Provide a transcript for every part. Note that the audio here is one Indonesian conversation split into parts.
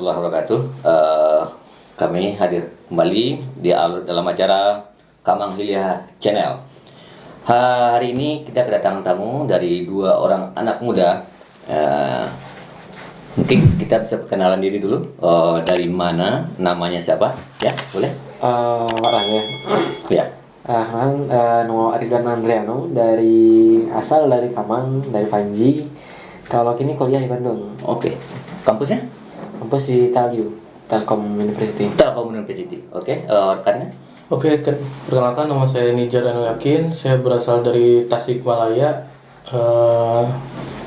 warahmatullahi wabarakatuh. Kami hadir kembali dalam acara Kamang Hilya Channel. Hari ini kita kedatangan tamu dari dua orang anak muda. Mungkin kita bisa perkenalan diri dulu. Dari mana, namanya siapa? Ya, boleh? Orang ya. Ya. Nama Ridwan Andriano asal dari Kamang, dari Panji. Kalau kini kuliah di Bandung. Oke. Kampusnya? Kampus di Telkom University. Telkom University. Oke. Rekannya? Oke, perkenalkan nama saya Nijar Anu Yakin. Saya berasal dari Tasikmalaya,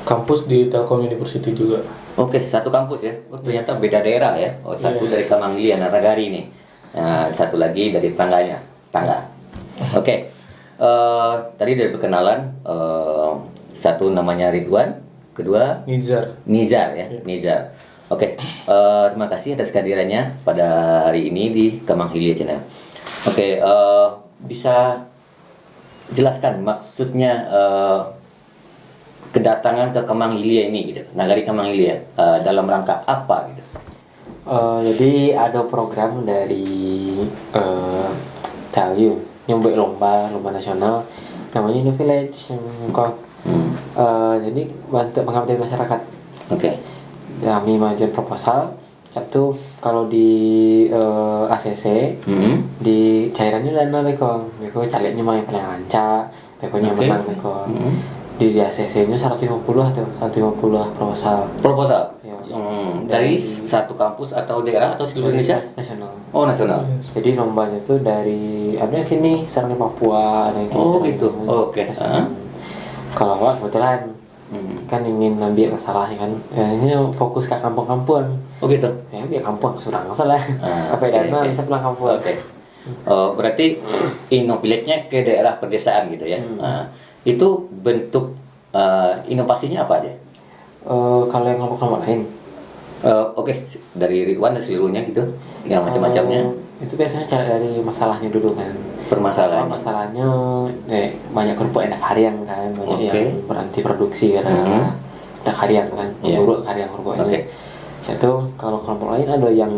kampus di Telkom University juga. Oke, satu kampus ya. Oh, ternyata beda daerah ya. Oh, satu dari Kamang Hilya Nagari nih. Satu lagi dari tangga. Oke. Tadi dari perkenalan, satu namanya Ridwan, kedua Nizar ya, Nizar. Oke, terima kasih atas kehadirannya pada hari ini di Kamang Hilya Channel. Oke, bisa jelaskan maksudnya kedatangan ke Kamang Hilya ini gitu, Nagari Kamang Hilya, dalam rangka apa gitu? Jadi ada program dari Telyu yang buat lomba nasional namanya New Village yang jadi bantu mengabdi masyarakat. Oke. Kami majuin proposal satu kalau di ACC di cairannya dana beko calegnya mah yang paling rancak bekonya menang beko di ACC nya 150 proposal ya. Dari satu kampus atau daerah atau seluruh Indonesia? Nasional. Oh, nasional. Jadi lombanya tuh dari ada yang kini sarang Papua, ada yang kini Oh gitu. Oke. Kalau awak kebetulan kan ingin ngambil masalahnya kan, ini fokus ke kampung-kampung. Oh gitu. Ya biar kampung kesurang salah. Apa dana bisa pulang kampung. Oke. Berarti inovasinya ke daerah pedesaan gitu ya. Itu bentuk inovasinya apa aja? Kalau yang kelompok lain. Oke, dari Ridwan dan seluruhnya gitu, yang macam-macamnya. Itu biasanya cari dari masalahnya dulu kan. Masalahnya banyak kelompok enak harian kan, banyak yang berhenti produksi karena enak harian kan, buruk harian kelompoknya. Satu kalau kelompok lain ada yang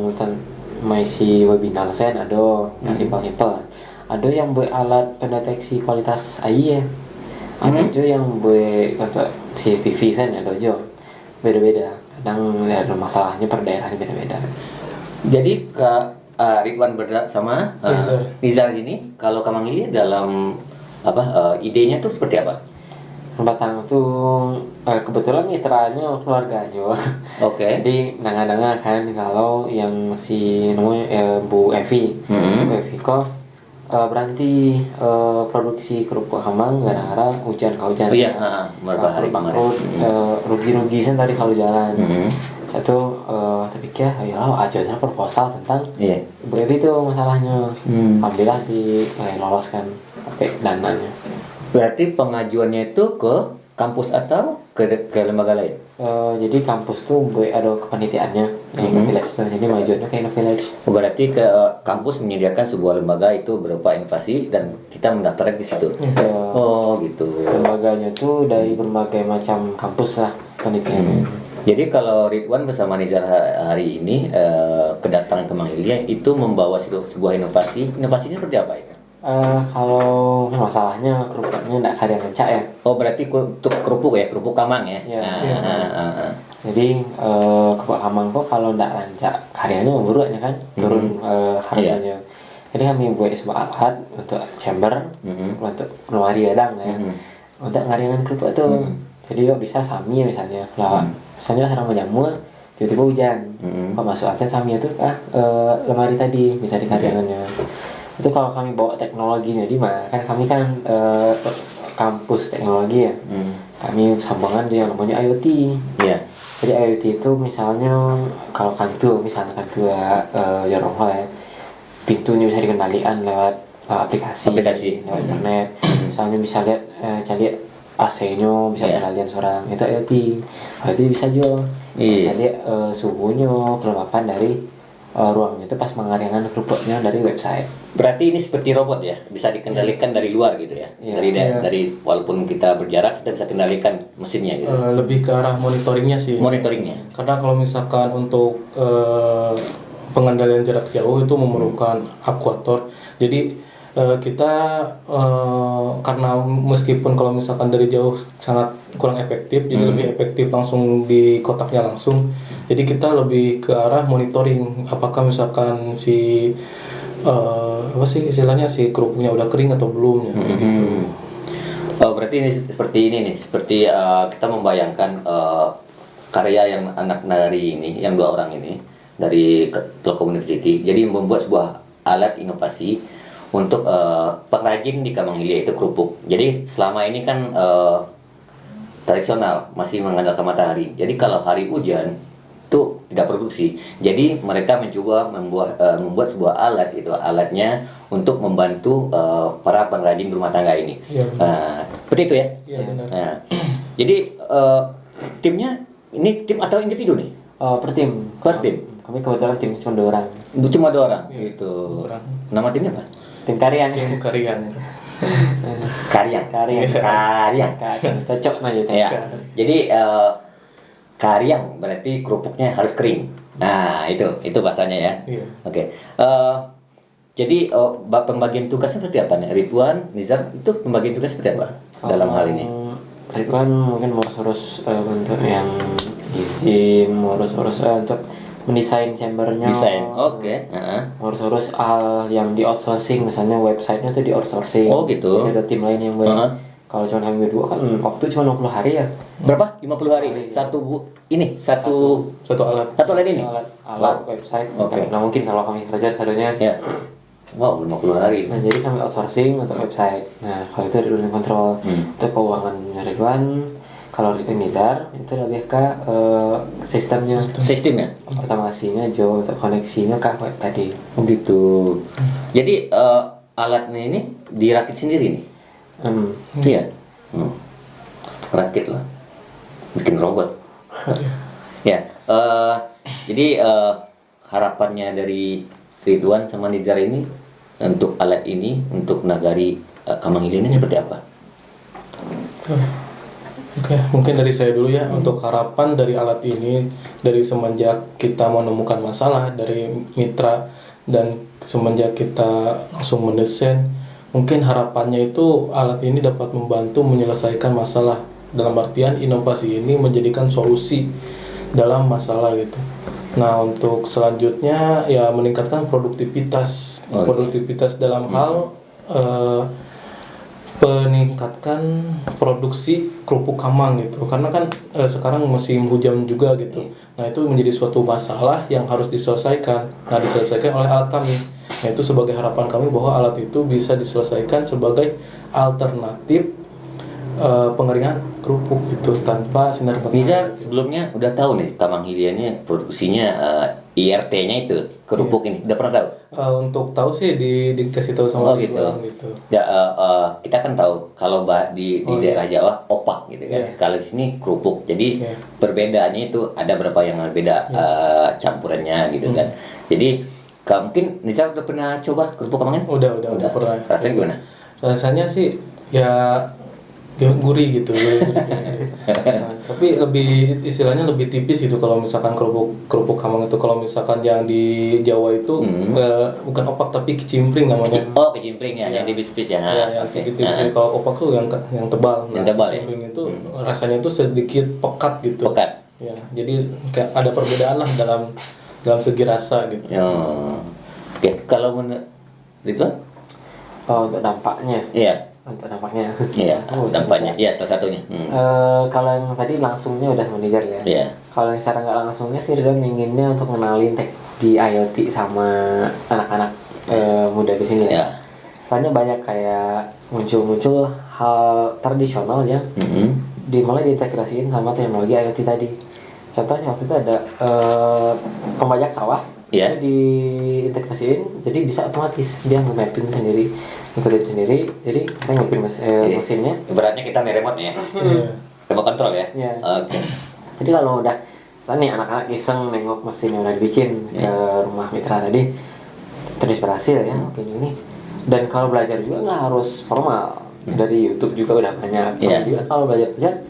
masih webinar sen, ada yang simpel-simpel, ada yang buat alat pendeteksi kualitas air, ada juga yang buat CCTV sen, ada juga beda-beda. Kadang lihat masalahnya per daerahnya beda-beda. Jadi Ridwan bersama Nizar ini, kalau Kamang Hilya dalam idenya tuh seperti apa? Batang tuh kebetulan mitranya keluarganya. Oke. Jadi nengah-nengah kan kalau yang si namanya Bu Evi, Bu Evi kok berhenti produksi kerupuk Kamang gara-gara hujan. Oh iya, beberapa hari kemarin. Rugi-rugi sen tadi kalau jalan. Satu tapi ya ajuannya proposal tentang Bu Evi itu masalahnya. Alhamdulillah diloloskan pakai dananya. Berarti pengajuannya itu ke kampus atau ke lembaga lain? Jadi kampus tuh ada kepanitiaannya yang Village tuh, jadi majuannya ke Village. Berarti ke kampus menyediakan sebuah lembaga itu berupa inovasi dan kita mendaftarkan di situ. Oh gitu. Lembaganya tuh dari berbagai macam kampus lah panitianya. Jadi kalau Ridwan bersama Nizar hari ini kedatangan ke Kamang Hilya itu membawa sebuah inovasi. Inovasinya seperti apa itu? Kalau masalahnya kerupuknya enggak harian rancak ya. Oh berarti untuk kerupuk ya, kerupuk Kamang ya? Jadi kerupuk Kamang kok kalau enggak rancak hariannya buruknya kan turun harganya. Jadi kami buat sebuah alat untuk chamber, untuk lemari adang ya, untuk ngaringan kerupuk tuh. Jadi bisa sami misalnya, misalnya sarang menjamu, tiba-tiba hujan, masuk aja sami itu lemari tadi bisa dikaringannya. Itu kalau kami bawa teknologinya di mana kan kami kan kampus teknologi ya, kami sambungan dia namanya IoT. Jadi IoT itu misalnya kalau kantu jorong hal ya, pintunya bisa dikendalikan lewat aplikasi lewat internet. Misalnya bisa lihat cari AC-nya bisa kendalian seorang, itu IoT. IoT bisa juga bisa lihat suhunya, kelembapan dari ruangnya itu pas mengaringan kerupuknya dari website. Berarti ini seperti robot ya, bisa dikendalikan dari luar gitu ya. Iya. Dari walaupun kita berjarak kita bisa kendalikan mesinnya gitu. Lebih ke arah monitoringnya sih. Monitoringnya. Karena kalau misalkan untuk pengendalian jarak jauh itu memerlukan aktuator. Jadi kita karena meskipun kalau misalkan dari jauh sangat kurang efektif, jadi lebih efektif langsung di kotaknya langsung. Jadi kita lebih ke arah monitoring apakah misalkan si apa sih istilahnya si kerupuknya udah kering atau belum ya gitu. Oh, berarti ini seperti ini nih, seperti kita membayangkan karya yang anak nari ini, yang 2 orang ini dari Telkom University. Jadi membuat sebuah alat inovasi untuk pengrajin di Kamanghilia itu kerupuk. Jadi selama ini kan tradisional masih mengandalkan matahari. Jadi kalau hari hujan itu tidak produksi. Jadi mereka mencoba membuat sebuah alat, itu alatnya untuk membantu para pengrajin rumah tangga ini. Iya, Seperti itu ya. Iya benar. Nah, jadi timnya ini tim atau individu nih? Per tim. Per tim. Kami kebetulan tim cuma 2 orang. Cuma 2 orang. Iya, Gitu. 2 orang. Nama timnya apa? Tim Karyang. Tim Karyang. Karyang. Karyang. Cocok aja teh. Ya. Jadi karyang berarti kerupuknya harus kering. Nah, itu bahasanya ya. Iya. Oke. Jadi pembagian tugasnya seperti apa nih? Ridwan, Nizar, itu pembagian tugas seperti apa dalam hal ini? Ridwan mungkin urus untuk yang izin, urus untuk mendesain chambernya. Desain. Oke. Urus yang di outsourcing, misalnya websitenya tuh di outsourcing. Oh, gitu. Jadi ada tim lain yang buat. Kalau cuma kami 2 kan waktu cuma 60 hari ya. Berapa? 50 hari. Satu alat ini. Alat website. Oke. Nah mungkin kalau kami kerjaan sadonya. Ya. Wow, 50 hari. Nah jadi kami outsourcing untuk website. Nah kalau itu Ridwan yang kontrol. Untuk keuangan Ridwan. Kalau Nizar itu lebih ke sistemnya. Sistemnya. Otomasinya Jo untuk koneksinya ke web tadi. Oh gitu. Jadi alatnya ini dirakit sendiri nih. Iya. Rakit lah. Bikin robot. Ya. Jadi harapannya dari Ridwan sama Nizar ini untuk alat ini, untuk nagari Kamanghilia ini seperti apa? Oke, mungkin dari saya dulu ya. Untuk harapan dari alat ini, dari semenjak kita menemukan masalah dari mitra dan semenjak kita langsung mendesain, mungkin harapannya itu alat ini dapat membantu menyelesaikan masalah. Dalam artian inovasi ini menjadikan solusi dalam masalah gitu. Nah, untuk selanjutnya ya meningkatkan produktivitas. Produktivitas dalam hal peningkatkan produksi kerupuk kamang gitu, karena kan sekarang musim hujan juga gitu. Nah itu menjadi suatu masalah yang harus diselesaikan. Nah diselesaikan oleh alat kami. Nah itu sebagai harapan kami bahwa alat itu bisa diselesaikan sebagai alternatif pengeringan kerupuk gitu tanpa sinar matahari. Nizar sebelumnya udah tahu nih Kamanghilia ini produksinya IRT-nya itu kerupuk ini udah pernah tahu? Untuk tahu sih dikasih tahu sama gitu. gitu. Ya, kita kan tahu kalau di daerah Jawa opak gitu kan. Kalau di sini kerupuk. Jadi perbedaannya itu ada berapa yang beda campurannya gitu kan. Jadi mungkin Nizar udah pernah coba kerupuk Kamang? Udah pernah. Rasanya gimana? Rasanya sih ya gurih gitu. Nah, tapi lebih istilahnya lebih tipis gitu kalau misalkan kerupuk Kamang itu. Kalau misalkan yang di Jawa itu bukan opak tapi kicimpring namanya. Oh, kicimpring ya, yang tipis-tipis ya. Ya, yang tipis. Kalau opak tuh yang tebal. Yang tebal ya. Kicimpring itu rasanya itu sedikit pekat gitu. Pekat. Ya, jadi kayak ada perbedaan lah dalam segi rasa gitu. Oke, kalau menurut Ridwan? Untuk dampaknya. Iya. Untuk dampaknya. Iya, dampaknya. Iya, salah satunya. Kalau yang tadi langsungnya udah manajer ya. Iya. Kalau yang secara nggak langsungnya sih Ridwan inginnya untuk ngenalin di IoT sama anak-anak muda di sini ya. Soalnya banyak kayak muncul hal tradisional yang mulai diintegrasiin sama teknologi IoT tadi. Contohnya waktu itu ada pembajak sawah. Itu diintegrasiin, jadi bisa otomatis dia nge-mapping sendiri, ngikutin sendiri, jadi kita ngikutin mesinnya. Ibaratnya kita main remote ya, remote control ya. Oke. Jadi kalau udah, misalnya nih anak-anak iseng nengok mesin yang udah dibikin ke rumah mitra tadi, terinspirasi ya mungkin ini. Dan kalau belajar juga nggak harus formal, dari YouTube juga udah banyak. Iya. Juga kalau belajar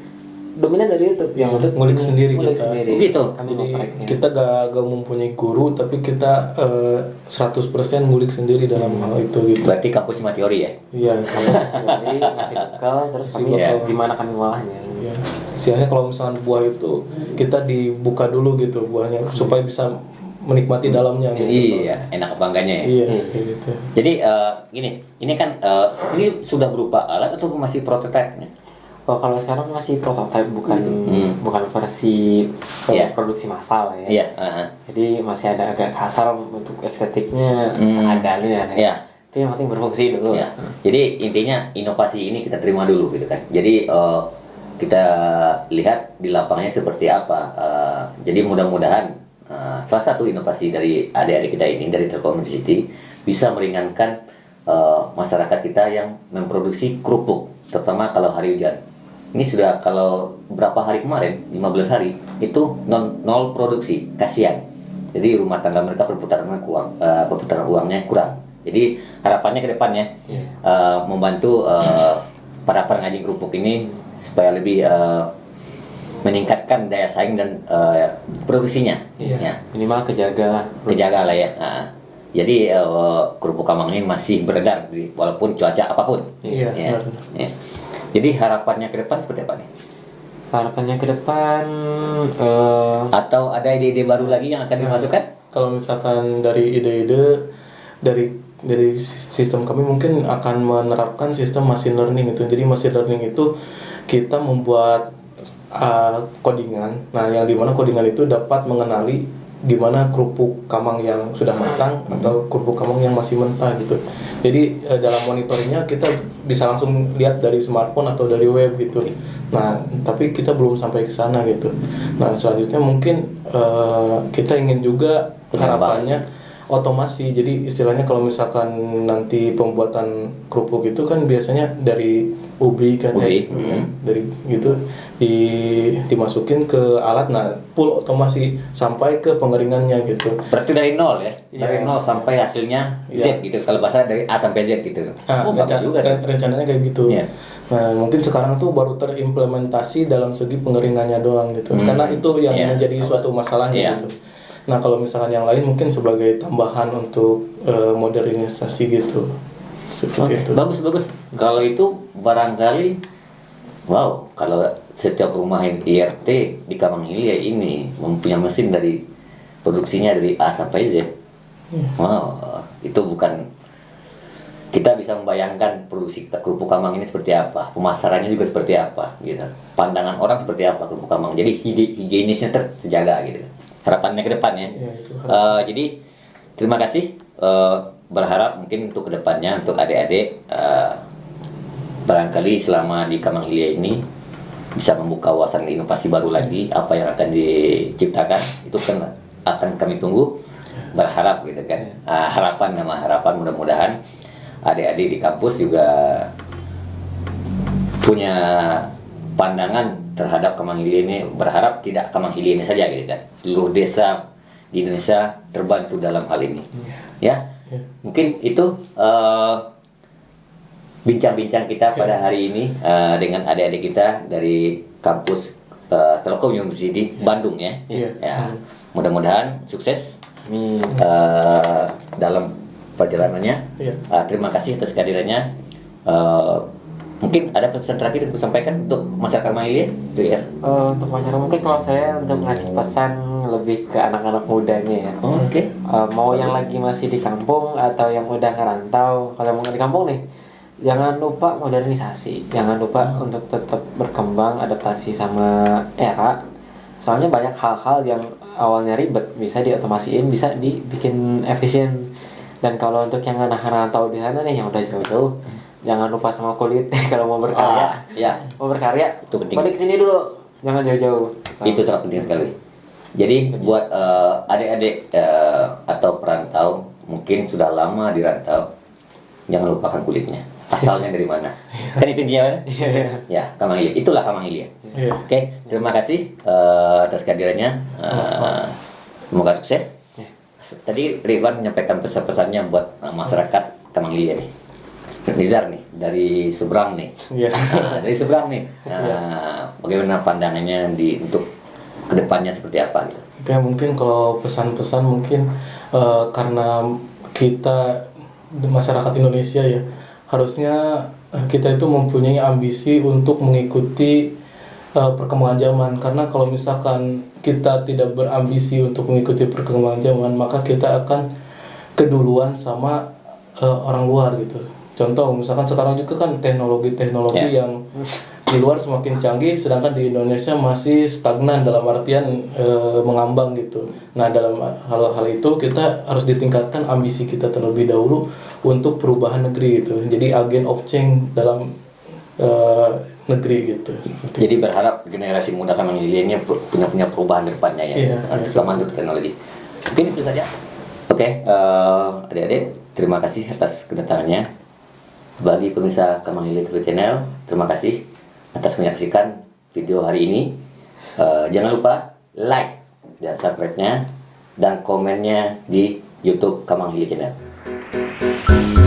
dominan dari YouTube yang untuk ngulik sendiri ngulik kita. sendiri. Begitu. Kami Jadi ngopreknya. kita gak mempunyai guru, tapi kita 100% ngulik sendiri dalam hal itu gitu. Berarti kampus cuma teori ya? Iya. Masih teori, masih bekal, terus kami bekal. gimana kami ngolahnya. Iya. Istilahnya kalau misalkan buah itu kita dibuka dulu gitu buahnya supaya bisa menikmati dalamnya gitu. Iya, enak apa enggaknya ya? Iya, kayak gitu. Jadi ini kan ini sudah berupa alat atau masih prototipe-nya? Oh, kalau sekarang masih prototype bukan versi Iya. produksi massal ya. Iya, Jadi masih ada agak kasar untuk estetiknya seadanya. Iya. Tapi yang penting berfungsi dulu. Ya. Jadi intinya inovasi ini kita terima dulu gitu kan. Jadi kita lihat di lapangnya seperti apa. Jadi mudah-mudahan salah satu inovasi dari adik-adik kita ini dari Telkom University bisa meringankan masyarakat kita yang memproduksi kerupuk, terutama kalau hari hujan. Ini sudah kalau berapa hari kemarin, 15 hari itu nol produksi, kasihan. Jadi rumah tangga mereka perputaran uangnya kurang. Jadi harapannya ke depannya membantu para pengrajin kerupuk ini supaya lebih meningkatkan daya saing dan produksinya. Iya. Ya. Minimal kejaga Kejaga lah ya. Jadi kerupuk Kamang ini masih beredar walaupun cuaca apapun. Iya, Ya. benar. Ya. Jadi harapannya ke depan seperti apa nih? harapannya ke depan Atau ada ide-ide baru lagi yang akan dimasukkan? Kalau misalkan dari ide-ide dari sistem kami mungkin akan menerapkan sistem machine learning itu. Jadi machine learning itu kita membuat codingan. Nah, yang dimana codingan itu dapat mengenali gimana kerupuk Kamang yang sudah matang atau kerupuk Kamang yang masih mentah gitu. Jadi dalam monitoringnya kita bisa langsung lihat dari smartphone atau dari web gitu. Nah, tapi kita belum sampai ke sana gitu. Nah, selanjutnya mungkin kita ingin juga harapannya otomasi. Jadi istilahnya kalau misalkan nanti pembuatan kerupuk itu kan biasanya dari ubi kan dari gitu dimasukin ke alat, nah full otomasi sampai ke pengeringannya gitu. Berarti dari nol ya? Dari Iya. nol sampai hasilnya Z gitu. Kalau bahasa dari A sampai Z gitu. Nah, Bagus juga tuh. rencananya kayak gitu. Iya. Nah, mungkin sekarang tuh baru terimplementasi dalam segi pengeringannya doang gitu. Karena itu yang Iya. menjadi suatu masalahnya Iya. gitu. Nah, kalau misalkan yang lain mungkin sebagai tambahan untuk modernisasi gitu. Seperti itu. Bagus. Kalau itu barangkali, wow, kalau setiap rumah yang IRT di Kamang Hilia ini mempunyai mesin dari produksinya dari A sampai Z. Wow, itu bukan, kita bisa membayangkan produksi kerupuk Kamang ini seperti apa, pemasarannya juga seperti apa, gitu. Pandangan orang seperti apa kerupuk Kamang. Jadi higienisnya terjaga gitu. Harapannya ke depan ya. Iya, itu Jadi terima kasih. Berharap mungkin untuk kedepannya untuk adik-adik barangkali selama di Kamang Hilia ini bisa membuka wawasan inovasi baru lagi, apa yang akan diciptakan itu kan akan kami tunggu, berharap gitu kan. Harapan mudah-mudahan adik-adik di kampus juga punya pandangan terhadap Kamang Hilia ini, berharap tidak Kamang Hilia ini saja gitu kan, seluruh desa di Indonesia terbantu dalam hal ini. Ya, mungkin itu bincang-bincang kita pada hari ini dengan adik-adik kita dari kampus Telkom University Bandung ya. Iya. Ya, mudah-mudahan sukses Amin. dalam perjalanannya. Iya. Terima kasih atas kehadirannya. Mungkin ada pesan terakhir untuk sampaikan untuk masyarakat Mahilia itu ya. Untuk masyarakat mungkin kalau saya untuk ngasih pesan lebih ke anak-anak mudanya ya. Oke. Mau yang lagi masih di kampung atau yang udah ngerantau, kalau mau di kampung nih, jangan lupa modernisasi, jangan lupa untuk tetap berkembang, adaptasi sama era. Soalnya banyak hal-hal yang awalnya ribet bisa diotomasiin, bisa dibikin efisien. Dan kalau untuk yang anak rantau di sana nih yang udah jauh-jauh, jangan lupa sama kulit kalau mau berkarya. Ya, Mau berkarya, Itu penting. balik sini dulu, jangan jauh-jauh. itu sangat penting sekali. Jadi buat adik-adik atau perantau mungkin sudah lama di rantau, jangan lupakan kulitnya. Asalnya dari mana? Kan itu dia kan? Ya, Kamang Hilia. Itulah Kamang Hilia. Iya. Oke, terima kasih atas kehadirannya. Semoga sukses. tadi Ridwan menyampaikan pesan-pesannya buat masyarakat Kamanggilia nih. Nizar nih dari seberang nih. Iya. Dari seberang nih. Bagaimana pandangannya untuk kedepannya seperti apa gitu? Oke, mungkin kalau pesan-pesan mungkin karena kita masyarakat Indonesia ya, harusnya kita itu mempunyai ambisi untuk mengikuti perkembangan zaman. Karena kalau misalkan kita tidak berambisi untuk mengikuti perkembangan zaman, maka kita akan keduluan sama orang luar gitu. Contoh misalkan sekarang juga kan teknologi-teknologi yang di luar semakin canggih, sedangkan di Indonesia masih stagnan dalam artian mengambang gitu. Nah, dalam hal-hal itu kita harus ditingkatkan ambisi kita terlebih dahulu untuk perubahan negeri gitu. Jadi agen of change dalam negeri gitu. Jadi berharap generasi muda Kamanggilia ini punya perubahan ke depannya ya, terutama untuk teknologi. Mungkin itu saja. Oke, adik-adik, terima kasih atas kedatangannya. Bagi pemirsa Kamanggilia TV Channel, terima kasih atas menyaksikan video hari ini. Jangan lupa like dan subscribe-nya dan komennya di YouTube Kamanggilia Channel.